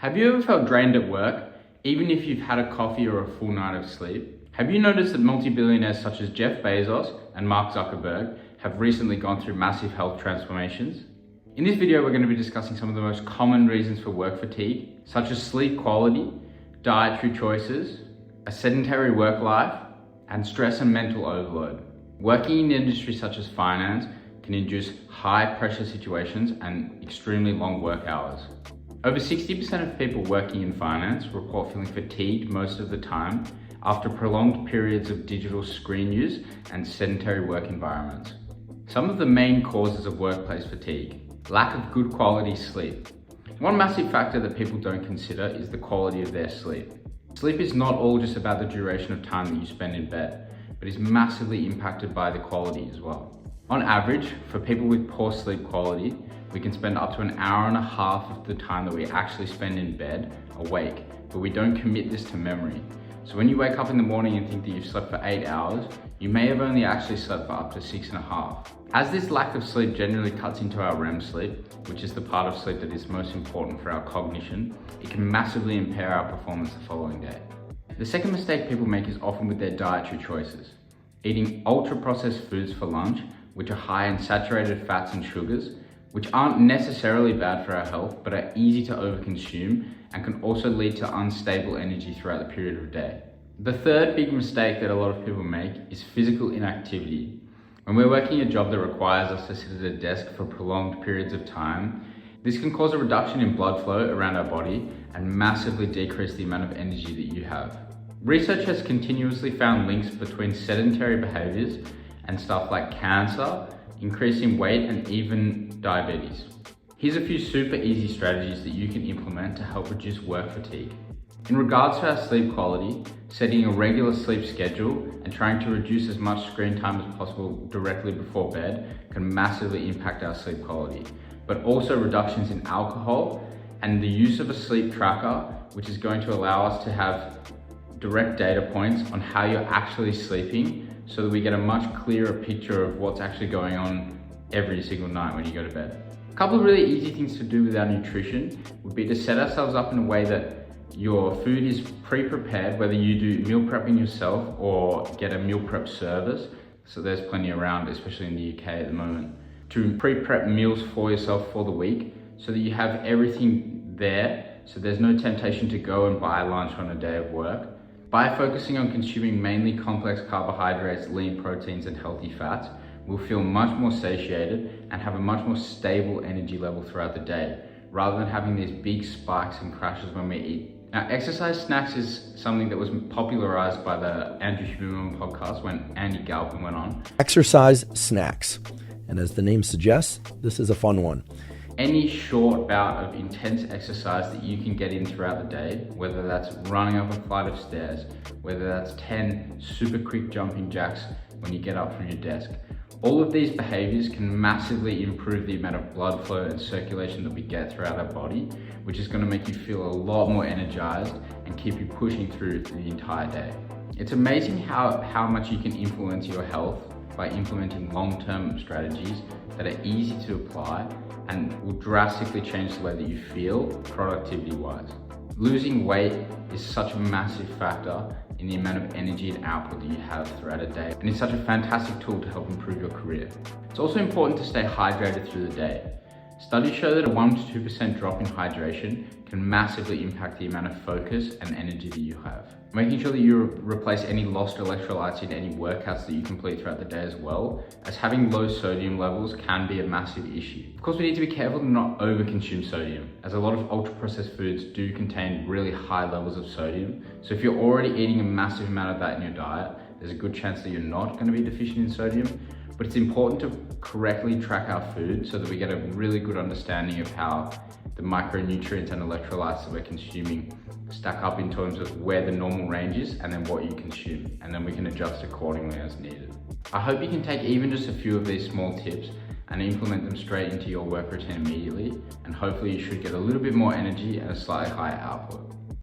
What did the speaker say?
Have you ever felt drained at work, even if you've had a coffee or a full night of sleep? Have you noticed that multi-billionaires such as Jeff Bezos and Mark Zuckerberg have recently gone through massive health transformations? In this video, we're going to be discussing some of the most common reasons for work fatigue, such as sleep quality, dietary choices, a sedentary work life, and stress and mental overload. Working in industries such as finance can induce high pressure situations and extremely long work hours. Over 60% of people working in finance report feeling fatigued most of the time after prolonged periods of digital screen use and sedentary work environments. Some of the main causes of workplace fatigue: lack of good quality sleep. One massive factor that people don't consider is the quality of their sleep. Sleep is not all just about the duration of time that you spend in bed, but is massively impacted by the quality as well. On average, for people with poor sleep quality, we can spend up to an hour and a half of the time that we actually spend in bed awake, but we don't commit this to memory. So when you wake up in the morning and think that you've slept for 8 hours, you may have only actually slept for up to 6.5. As this lack of sleep generally cuts into our REM sleep, which is the part of sleep that is most important for our cognition, it can massively impair our performance the following day. The second mistake people make is often with their dietary choices. Eating ultra-processed foods for lunch, which are high in saturated fats and sugars, which aren't necessarily bad for our health, but are easy to overconsume and can also lead to unstable energy throughout the period of the day. The third big mistake that a lot of people make is physical inactivity. When we're working a job that requires us to sit at a desk for prolonged periods of time, this can cause a reduction in blood flow around our body and massively decrease the amount of energy that you have. Research has continuously found links between sedentary behaviors and stuff like cancer, increasing weight, and even diabetes. Here's a few super easy strategies that you can implement to help reduce work fatigue. In regards to our sleep quality, setting a regular sleep schedule and trying to reduce as much screen time as possible directly before bed can massively impact our sleep quality. But also reductions in alcohol and the use of a sleep tracker, which is going to allow us to have direct data points on how you're actually sleeping, so that we get a much clearer picture of what's actually going on every single night when you go to bed. A couple of really easy things to do with our nutrition would be to set ourselves up in a way that your food is pre-prepared, whether you do meal prepping yourself or get a meal prep service. So there's plenty around, especially in the UK at the moment, to pre-prep meals for yourself for the week so that you have everything there, so there's no temptation to go and buy lunch on a day of work. By focusing on consuming mainly complex carbohydrates, lean proteins, and healthy fats, we'll feel much more satiated and have a much more stable energy level throughout the day, rather than having these big spikes and crashes when we eat. Now, exercise snacks is something that was popularized by the Andrew Huberman podcast when Andy Galpin went on. Exercise snacks. And as the name suggests, this is a fun one. Any short bout of intense exercise that you can get in throughout the day, whether that's running up a flight of stairs, whether that's 10 super quick jumping jacks when you get up from your desk, all of these behaviors can massively improve the amount of blood flow and circulation that we get throughout our body, which is going to make you feel a lot more energized and keep you pushing through the entire day. It's amazing how much you can influence your health by implementing long-term strategies that are easy to apply and will drastically change the way that you feel productivity-wise. Losing weight is such a massive factor in the amount of energy and output that you have throughout a day, and it's such a fantastic tool to help improve your career. It's also important to stay hydrated through the day. Studies show that a 1 to 2% drop in hydration can massively impact the amount of focus and energy that you have. Making sure that you replace any lost electrolytes in any workouts that you complete throughout the day as well, as having low sodium levels can be a massive issue. Of course, we need to be careful to not overconsume sodium, as a lot of ultra-processed foods do contain really high levels of sodium. So if you're already eating a massive amount of that in your diet, there's a good chance that you're not going to be deficient in sodium. But it's important to correctly track our food so that we get a really good understanding of how the micronutrients and electrolytes that we're consuming stack up in terms of where the normal range is and then what you consume. And then we can adjust accordingly as needed. I hope you can take even just a few of these small tips and implement them straight into your work routine immediately. And hopefully you should get a little bit more energy and a slightly higher output.